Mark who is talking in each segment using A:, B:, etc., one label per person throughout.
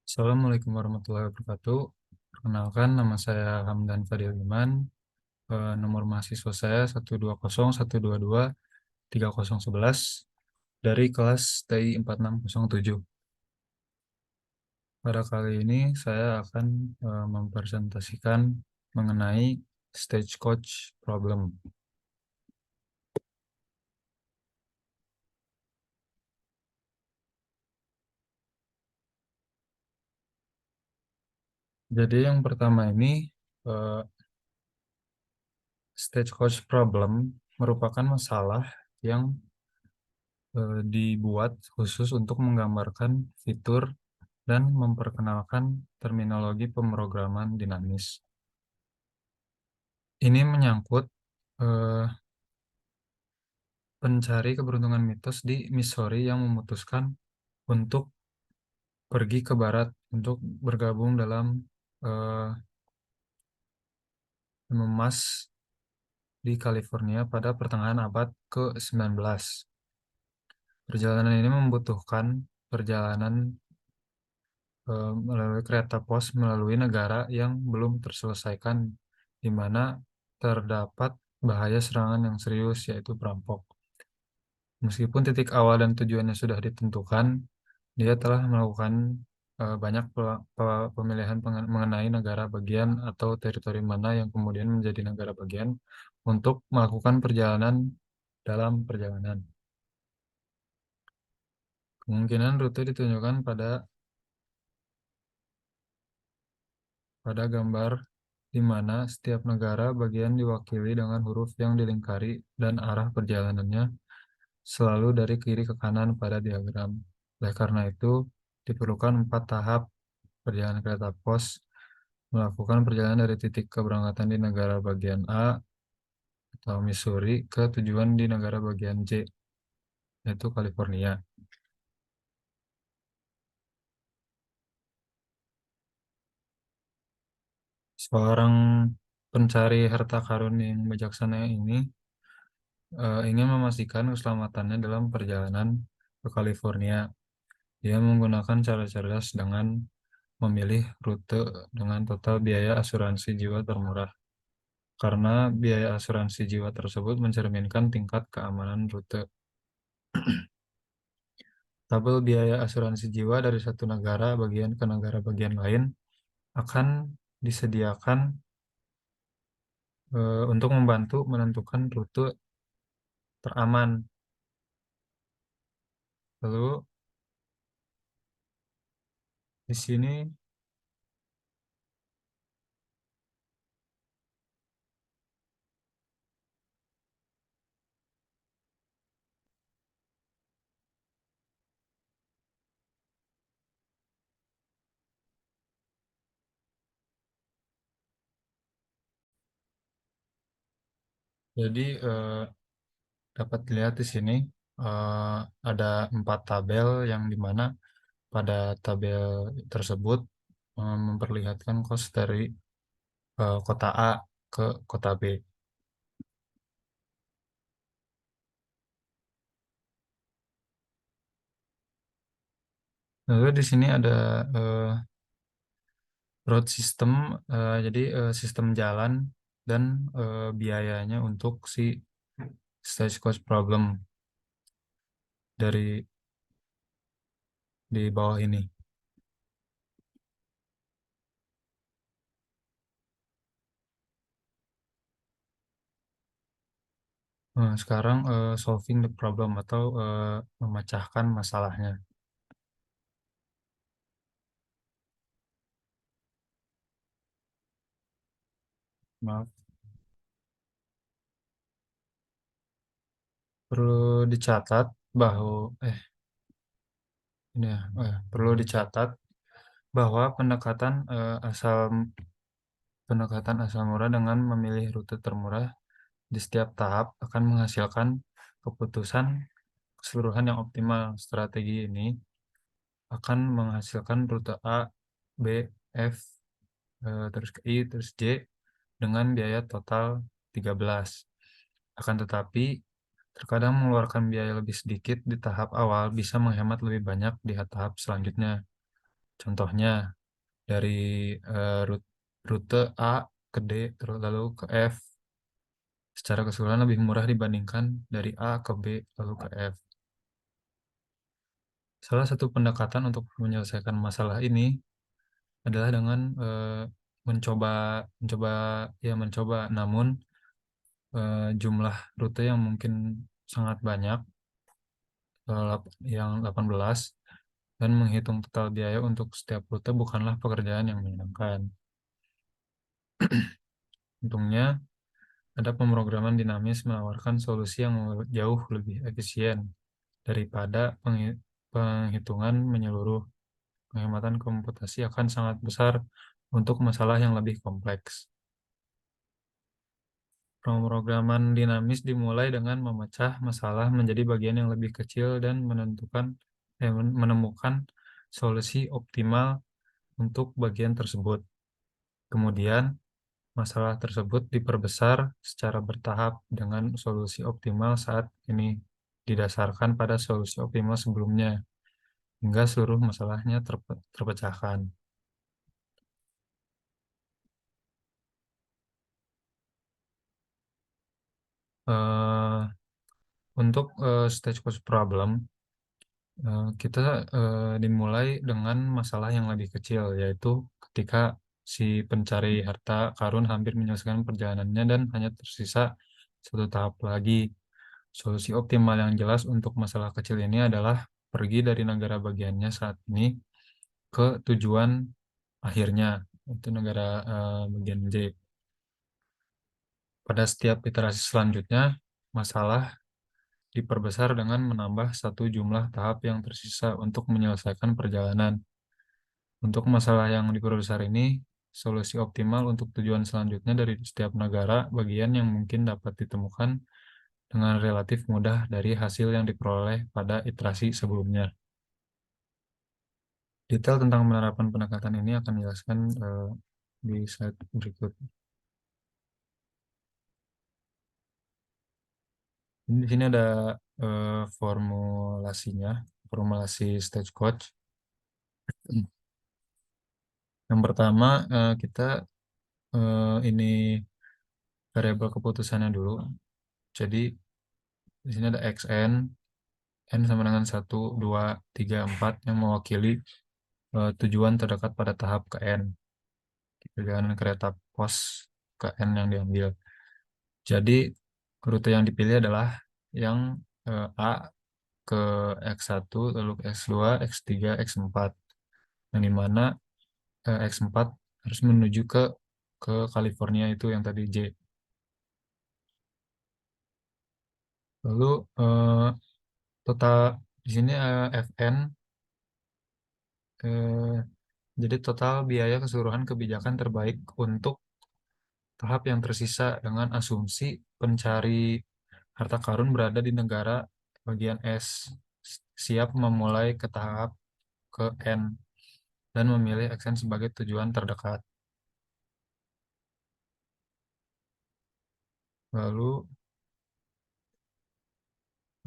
A: Assalamualaikum warahmatullahi wabarakatuh. Perkenalkan, nama saya Hamdan Fadil Iman. Nomor mahasiswa saya 12012223011 dari kelas TI 4607. Pada kali ini saya akan mempresentasikan mengenai stagecoach problem. Jadi yang pertama ini, eh, stagecoach problem merupakan masalah yang dibuat khusus untuk menggambarkan fitur dan memperkenalkan terminologi pemrograman dinamis. Ini menyangkut eh, pencari keberuntungan mitos di Missouri yang memutuskan untuk pergi ke barat untuk bergabung dalam eh, memas di California pada pertengahan abad ke-19. Perjalanan ini membutuhkan perjalanan melalui kereta pos melalui negara yang belum terselesaikan, di mana terdapat bahaya serangan yang serius, yaitu perampok. Meskipun titik awal dan tujuannya sudah ditentukan, dia telah melakukan banyak pemilihan mengenai negara bagian atau teritori mana yang kemudian menjadi negara bagian untuk melakukan perjalanan dalam perjalanan. Kemungkinan rute ditunjukkan pada gambar di mana setiap negara bagian diwakili dengan huruf yang dilingkari dan arah perjalanannya selalu dari kiri ke kanan pada diagram. Oleh karena itu, diperlukan 4 tahap perjalanan kereta pos melakukan perjalanan dari titik keberangkatan di negara bagian A atau Missouri ke tujuan di negara bagian C, yaitu California. Seorang pencari harta karun yang bijaksana ini ingin memastikan keselamatannya dalam perjalanan ke California. Dia menggunakan cara cerdas dengan memilih rute dengan total biaya asuransi jiwa termurah, karena biaya asuransi jiwa tersebut mencerminkan tingkat keamanan rute. Tabel biaya asuransi jiwa dari satu negara bagian ke negara bagian lain akan disediakan untuk membantu menentukan rute teraman. Lalu di sini jadi dapat dilihat di sini eh, ada 4 tabel yang dimana pada tabel tersebut memperlihatkan kos dari kota A ke kota B. Lalu di sini ada eh, road system, jadi sistem jalan dan biayanya untuk si stagecoach problem dari di bawah ini. Sekarang solving the problem atau memecahkan masalahnya. Maaf, perlu dicatat bahwa perlu dicatat bahwa pendekatan asal murah dengan memilih rute termurah di setiap tahap akan menghasilkan keputusan keseluruhan yang optimal. Strategi ini akan menghasilkan rute A, B, F, terus ke I, terus J dengan biaya total 13. Akan tetapi, terkadang mengeluarkan biaya lebih sedikit di tahap awal bisa menghemat lebih banyak di tahap selanjutnya. Contohnya dari rute A ke D terus lalu ke F secara keseluruhan lebih murah dibandingkan dari A ke B lalu ke F. Salah satu pendekatan untuk menyelesaikan masalah ini adalah dengan mencoba mencoba mencoba, namun jumlah rute yang mungkin sangat banyak, yang 18, dan menghitung total biaya untuk setiap rute bukanlah pekerjaan yang menyenangkan. Untungnya, ada pemrograman dinamis menawarkan solusi yang jauh lebih efisien daripada penghitungan menyeluruh. Penghematan komputasi akan sangat besar untuk masalah yang lebih kompleks. Pemrograman dinamis dimulai dengan memecah masalah menjadi bagian yang lebih kecil dan menemukan solusi optimal untuk bagian tersebut. Kemudian, masalah tersebut diperbesar secara bertahap dengan solusi optimal saat ini didasarkan pada solusi optimal sebelumnya, hingga seluruh masalahnya terpecahkan. Eh, untuk stage code problem, kita dimulai dengan masalah yang lebih kecil, yaitu ketika si pencari harta karun hampir menyelesaikan perjalanannya dan hanya tersisa satu tahap lagi. Solusi optimal yang jelas untuk masalah kecil ini adalah pergi dari negara bagiannya saat ini ke tujuan akhirnya, itu negara bagian J. Pada setiap iterasi selanjutnya, masalah diperbesar dengan menambah satu jumlah tahap yang tersisa untuk menyelesaikan perjalanan. Untuk masalah yang diperbesar ini, solusi optimal untuk tujuan selanjutnya dari setiap negara bagian yang mungkin dapat ditemukan dengan relatif mudah dari hasil yang diperoleh pada iterasi sebelumnya. Detail tentang penerapan pendekatan ini akan dijelaskan di slide berikut. Di sini ada formulasinya, formulasi stagecoach. Yang pertama, kita ini variabel keputusannya dulu. Jadi di sini ada xn, n sama dengan 1, 2, 3, 4 yang mewakili tujuan terdekat pada tahap ke n. Perjalanan kereta pos ke n yang diambil. Jadi rute yang dipilih adalah yang A ke X1, lalu ke X2, X3, X4. Yang dimana X4 harus menuju ke California itu yang tadi J. Lalu total di sini FN, eh, jadi total biaya keseluruhan kebijakan terbaik untuk tahap yang tersisa dengan asumsi pencari harta karun berada di negara bagian S, siap memulai ke tahap ke N, dan memilih XN sebagai tujuan terdekat. Lalu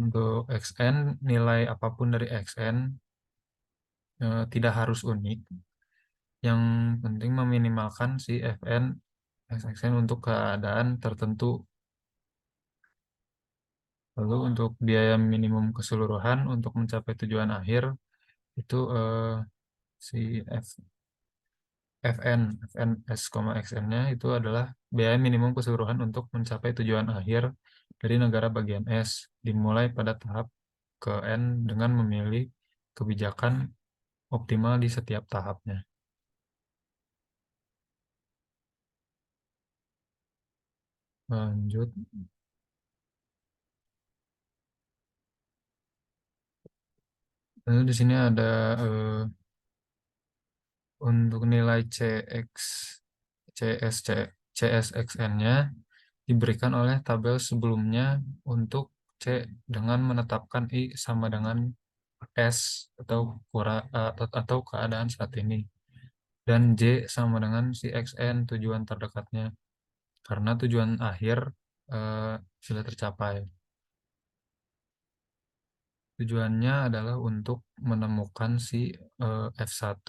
A: untuk XN, nilai apapun dari XN tidak harus unik. Yang penting meminimalkan si FN SXN untuk keadaan tertentu. Lalu untuk biaya minimum keseluruhan untuk mencapai tujuan akhir itu si FN S, XN-nya itu adalah biaya minimum keseluruhan untuk mencapai tujuan akhir dari negara bagian S, dimulai pada tahap ke N dengan memilih kebijakan optimal di setiap tahapnya. Lanjut. Lalu di sini ada untuk nilai CSXN-nya diberikan oleh tabel sebelumnya untuk C dengan menetapkan I sama dengan S atau keadaan saat ini, dan J sama dengan si XN tujuan terdekatnya karena tujuan akhir eh, sudah tercapai. Tujuannya adalah untuk menemukan si F1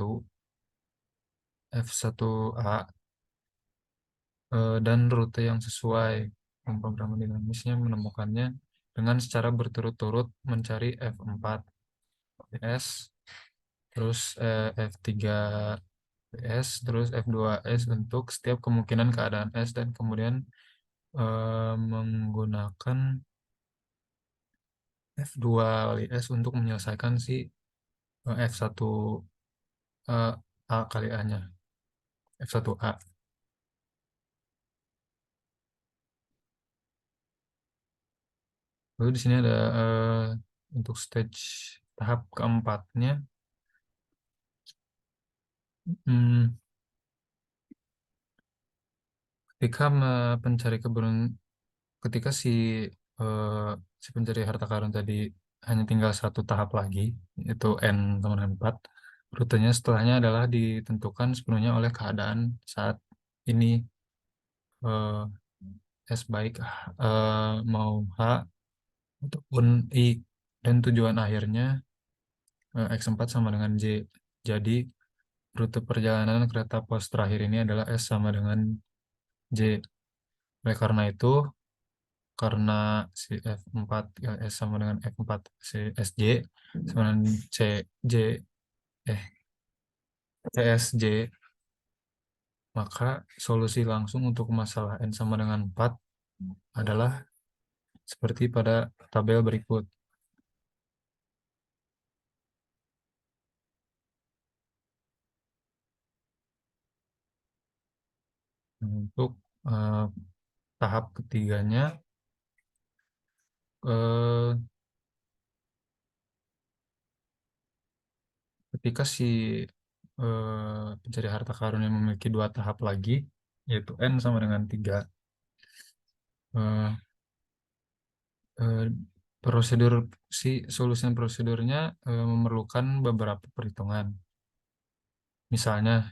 A: F1A dan rute yang sesuai. Pemrograman dinamisnya menemukannya dengan secara berturut-turut mencari F4 PS, terus F3 PS, terus F2S untuk setiap kemungkinan keadaan S dan kemudian menggunakan F2 kali S untuk menyelesaikan si F1 A kali A-nya, F1A. Lalu di sini ada untuk stage tahap keempatnya, hmm, ketika pencari ketika eh, si pencari harta karun tadi hanya tinggal satu tahap lagi, yaitu N sama dengan 4, rutenya setelahnya adalah ditentukan sepenuhnya oleh keadaan saat ini, eh, S baik mau H ataupun I, dan tujuan akhirnya X4 sama dengan J. Jadi rute perjalanan kereta pos terakhir ini adalah S sama dengan J. Oleh karena itu, karena si F4 ya, S sama dengan F4 si SJ sama dengan CJ eh CSJ, maka solusi langsung untuk masalah N sama dengan 4 adalah seperti pada tabel berikut. Untuk eh, tahap ketiganya, eh, ketika si pencari harta karun yang memiliki dua tahap lagi, yaitu N sama dengan 3, eh, eh, prosedur si solusi prosedurnya memerlukan beberapa perhitungan. Misalnya,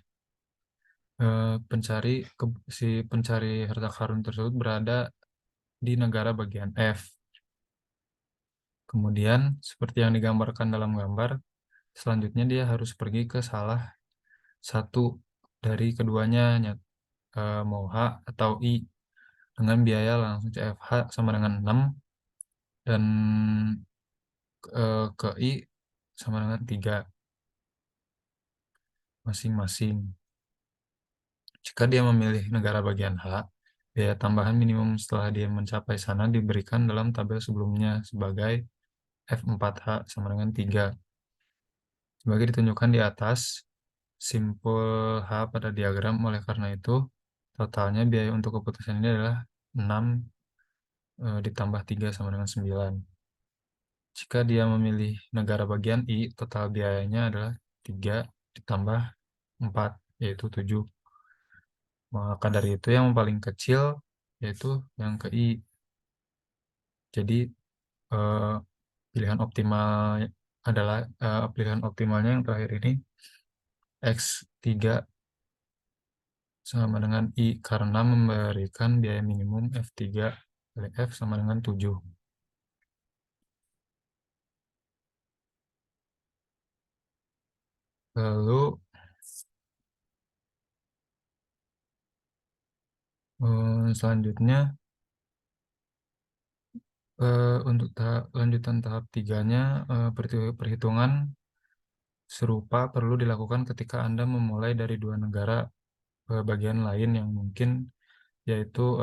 A: si pencari harta karun tersebut berada di negara bagian F. Kemudian, seperti yang digambarkan dalam gambar, selanjutnya dia harus pergi ke salah satu dari keduanya, mau H atau I, dengan biaya langsung CFH sama dengan 6 dan ke I sama dengan 3 masing-masing. Jika dia memilih negara bagian H, biaya tambahan minimum setelah dia mencapai sana diberikan dalam tabel sebelumnya sebagai F4H sama dengan 3. Sebagai ditunjukkan di atas, simpul H pada diagram. Oleh karena itu, totalnya biaya untuk keputusan ini adalah 6 ditambah 3 sama dengan 9. Jika dia memilih negara bagian I, total biayanya adalah 3 ditambah 4, yaitu 7. Maka dari itu yang paling kecil yaitu yang ke I. Jadi eh, pilihan optimal adalah pilihan optimalnya yang terakhir ini X3 sama dengan I karena memberikan biaya minimum F3 kali F sama dengan 7. Lalu selanjutnya untuk lanjutan tahap tiganya, perhitungan serupa perlu dilakukan ketika Anda memulai dari dua negara bagian lain yang mungkin, yaitu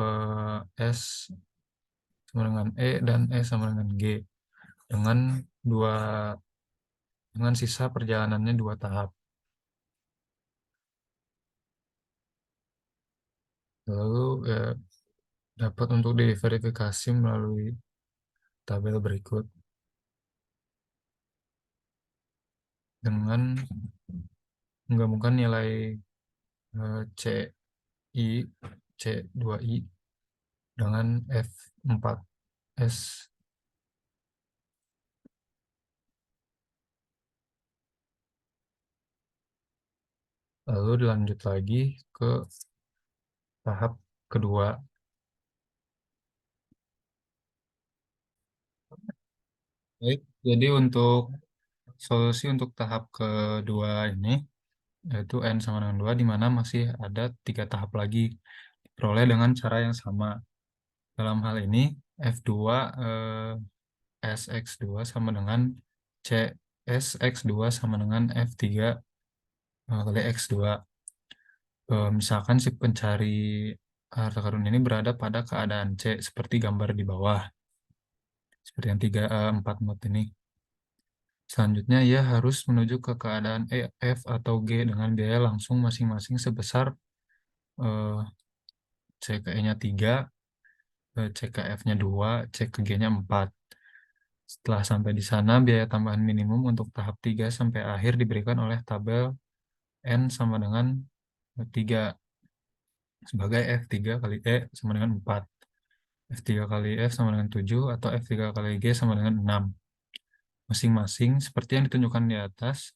A: S sama dengan E dan E sama dengan G, dengan dua dengan sisa perjalanannya dua tahap. Lalu dapat untuk diverifikasi melalui tabel berikut dengan menggabungkan nilai CI C2I dengan F4S. Lalu dilanjut lagi ke tahap kedua. Baik, jadi untuk solusi untuk tahap kedua ini, yaitu N sama dengan 2, di mana masih ada 3 tahap lagi diperoleh dengan cara yang sama. Dalam hal ini F2 Sx2 sama dengan Sx2 sama dengan F3 kali X2. Misalkan si pencari harta karun ini berada pada keadaan C seperti gambar di bawah, seperti yang 4 not ini. Selanjutnya ia harus menuju ke keadaan E, F, atau G dengan biaya langsung masing-masing sebesar eh, C ke E-nya 3, C ke F-nya 2, C ke G-nya 4. Setelah sampai di sana, biaya tambahan minimum untuk tahap 3 sampai akhir diberikan oleh tabel N sama dengan 3 sebagai F3 kali E sama dengan 4. F3 kali F sama dengan 7 atau F3 kali G sama dengan 6. Masing-masing seperti yang ditunjukkan di atas,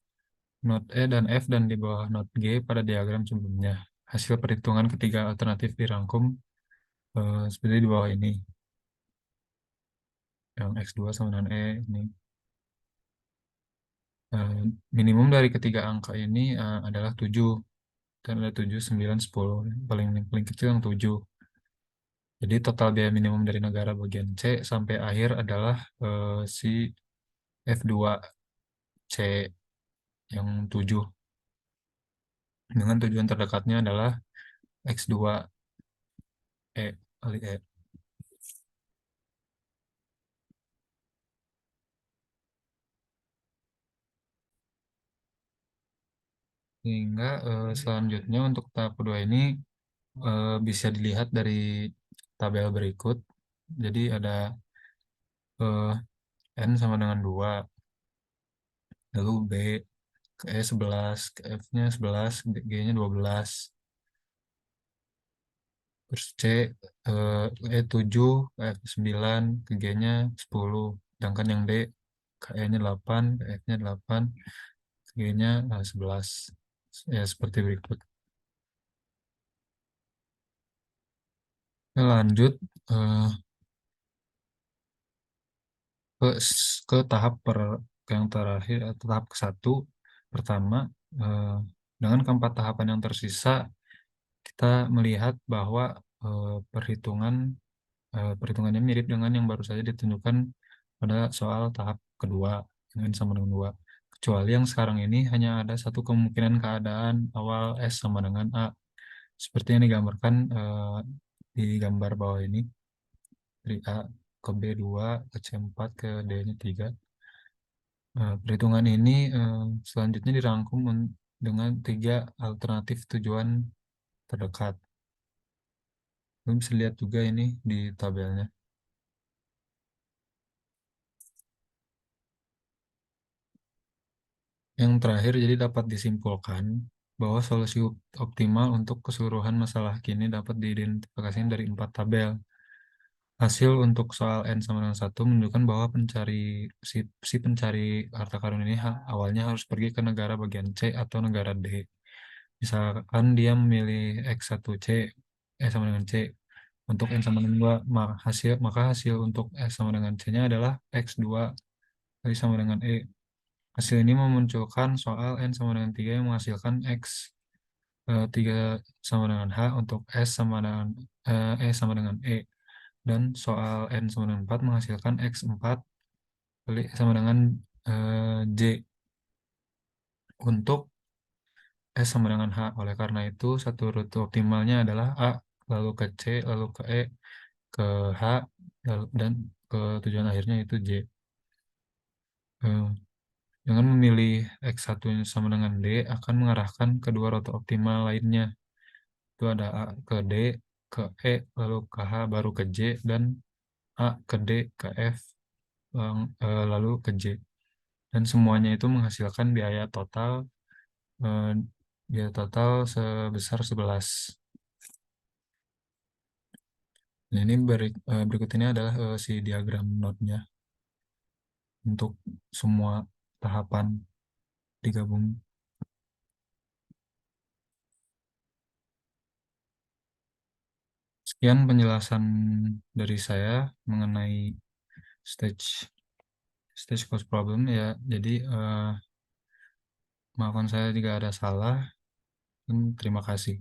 A: not E dan F dan di bawah not G pada diagram sebelumnya. Hasil perhitungan ketiga alternatif dirangkum seperti di bawah ini. Yang X2 sama dengan E ini. Minimum dari ketiga angka ini adalah 7. Dan ada 7, 9, 10. Paling paling kecil yang 7. Jadi total biaya minimum dari negara bagian C sampai akhir adalah si F2C yang 7. Dengan tujuan terdekatnya adalah X2E kali E. Sehingga selanjutnya untuk tahap kedua ini bisa dilihat dari tabel berikut. Jadi ada eh, N sama dengan 2, lalu B ke E 11, ke F-nya 11, G-nya 12. Terus C E 7, ke F 9, ke G-nya 10. Sedangkan yang D ke E-nya 8, ke F-nya 8, ke G-nya 11. Ya seperti berikut. Lanjut eh, ke tahap yang terakhir atau tahap ke-1 pertama. eh, dengan keempat tahapan yang tersisa kita melihat bahwa perhitungannya mirip dengan yang baru saja ditunjukkan pada soal tahap kedua dengan sama dengan 2, kecuali yang sekarang ini hanya ada satu kemungkinan keadaan awal S sama dengan A seperti yang digambarkan di gambar bawah ini, dari A ke B2 ke C4 ke D-nya 3. Perhitungan ini selanjutnya dirangkum dengan 3 alternatif tujuan terdekat. Belum bisa lihat juga ini di tabelnya. Yang terakhir, jadi dapat disimpulkan bahwa solusi optimal untuk keseluruhan masalah kini dapat diidentifikasi dari 4 tabel. Hasil untuk soal N sama dengan 1 menunjukkan bahwa si pencari harta karun ini awalnya harus pergi ke negara bagian C atau negara D. Misalkan dia memilih X1C, sama dengan C. Untuk N sama dengan 2, maka hasil untuk S sama dengan C-nya adalah X2 kali sama dengan E. Hasil ini memunculkan soal N sama dengan 3 yang menghasilkan X 3 sama dengan H untuk S sama dengan E sama dengan E. Dan soal N sama dengan 4 menghasilkan X4 kali sama dengan J untuk S sama dengan H. Oleh karena itu, satu rute optimalnya adalah A, lalu ke C, lalu ke E, ke H, dan ke tujuan akhirnya itu J. Eh, Dengan memilih X1 sama dengan D akan mengarahkan kedua rute optimal lainnya. Itu ada A ke D, ke E, lalu ke H, baru ke J, dan A ke D, ke F, lalu ke J. Dan semuanya itu menghasilkan eh, biaya total sebesar 11. Nah, ini berikut ini adalah si diagram node-nya untuk semua tahapan digabung. Sekian penjelasan dari saya mengenai stage stage cost problem ya. Jadi maafkan saya jika ada salah. Terima kasih.